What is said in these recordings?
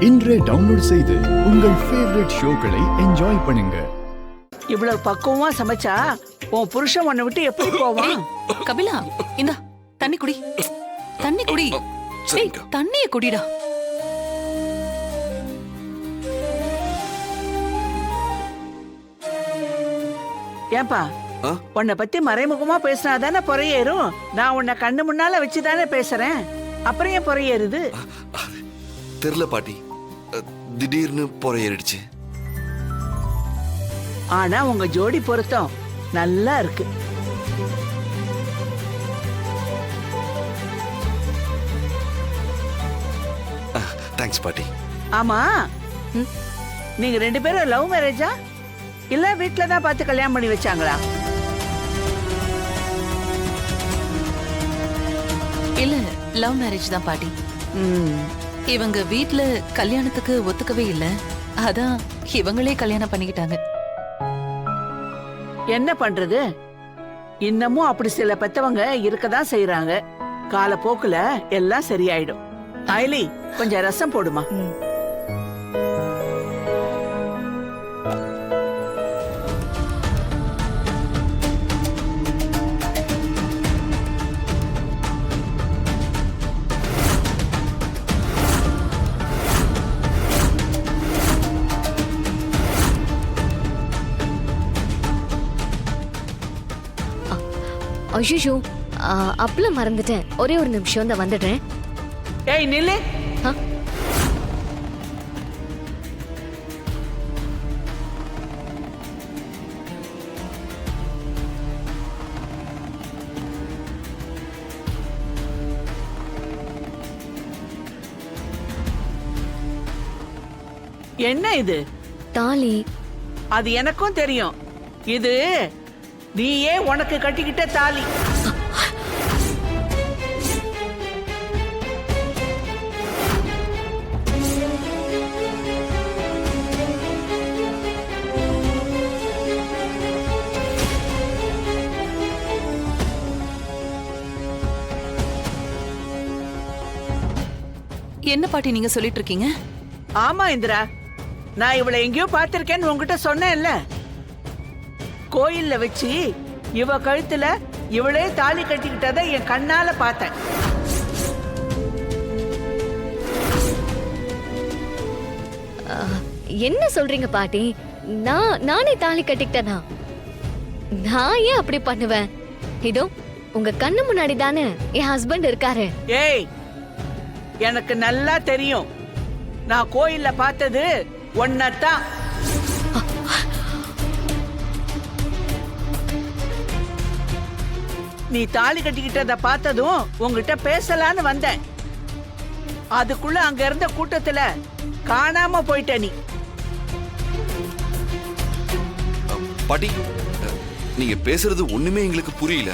இன்றே டவுன்லோட் செய்து உங்கள் ஃபேவரட் ஷோக்களை என்ஜாய் பண்ணுங்க. இவ்வளவு பக்குவமா சமைச்சா உன் புருஷன் உன்னை விட்டு எப்படி போவான்? கபிலா, இந்தா தண்ணி குடி. தண்ணி குடி. ஏய், தண்ணிய குடிடா. ஏன்பா, உன்னை பத்தி மறைமுகமா பேசினாதானே பொறையேறும். நான் உன்னை கண்ணு முன்னால வச்சுதானே பேசுறேன். அப்புறம் ஏன் பொறையேறுது? தெரியல பாட்டி, திடீர்னு பொறையேறிடுச்சு. ஆனா உங்க ஜோடி பொருத்தம் நல்லா இருக்கு. தேங்க்ஸ் பாட்டி. ஆமா, நீங்க ரெண்டு பேரும் லவ் மேரேஜா இல்ல வீட்ல தான் பார்த்து கல்யாணம் பண்ணி வச்சாங்களா? இல்ல, லவ் மேரேஜ் தான் பாட்டி. இவங்க வீட்ல கல்யாணத்துக்கு ஒத்துக்கவே இல்ல. அதான் இவங்களே கல்யாணம் பண்ணிக்கிட்டாங்க. என்ன பண்றது, இன்னமும் அப்படி சில பெத்தவங்க இருக்கதான் செய்யறாங்க. காலப்போக்குல எல்லாம் சரியாயிடும். ஐலி, கொஞ்சம் ரசம் போடுமா. ஐயோ, அப்பளம் மறந்துட்டேன். ஒரே ஒரு நிமிஷம் தான் வந்துடுறேன். ஏய் நில்லு. என்ன இது? தாலி. அது எனக்கும் தெரியும். இது நீயே உனக்கு கட்டிக்கிட்ட தாலி. என்ன பாட்டி நீங்க சொல்லிட்டு இருக்கீங்க? ஆமா இந்திரா, நான் இவளை எங்கேயோ பார்த்திருக்கேன்னு உங்ககிட்ட சொன்னேன்ல. கோயில்ல வச்சு இவ கழுத்துல இவளே தாலி கட்டிக்கிட்டதை என் கண்ணால பார்த்தேன். என்ன சொல்றீங்க பாட்டி? நானே தாலி கட்டிக்கிட்டேனா? நான் ஏன் அப்படி பண்ணுவேன்? இதோ உங்க கண்ணு முன்னாடி தானே என் ஹஸ்பண்ட் இருக்காரு. ஏய், எனக்கு நல்லா தெரியும். நான் கோயில்ல பார்த்தது ஒன்னதான். நீ தாலி கட்டிக்கிட்டத பார்த்ததும் உங்ககிட்ட பேசலான்னு வந்தேன். அதுக்குள்ள அங்க இருந்த கூட்டத்துல காணாம போயிட்ட நீ. பாட்டி, நீங்க பேசுறது ஒண்ணுமே எங்களுக்கு புரியல.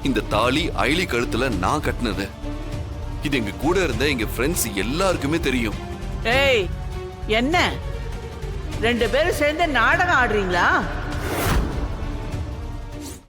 இந்த தாலி ஐலி கழுத்துல நான் கட்டினது. இது எங்க கூட இருந்த எங்க ஃப்ரெண்ட்ஸ் எல்லாருக்குமே தெரியும். ஏய், என்ன ரெண்டு பேரும் சேர்ந்து நாடகம் ஆடுறீங்களா?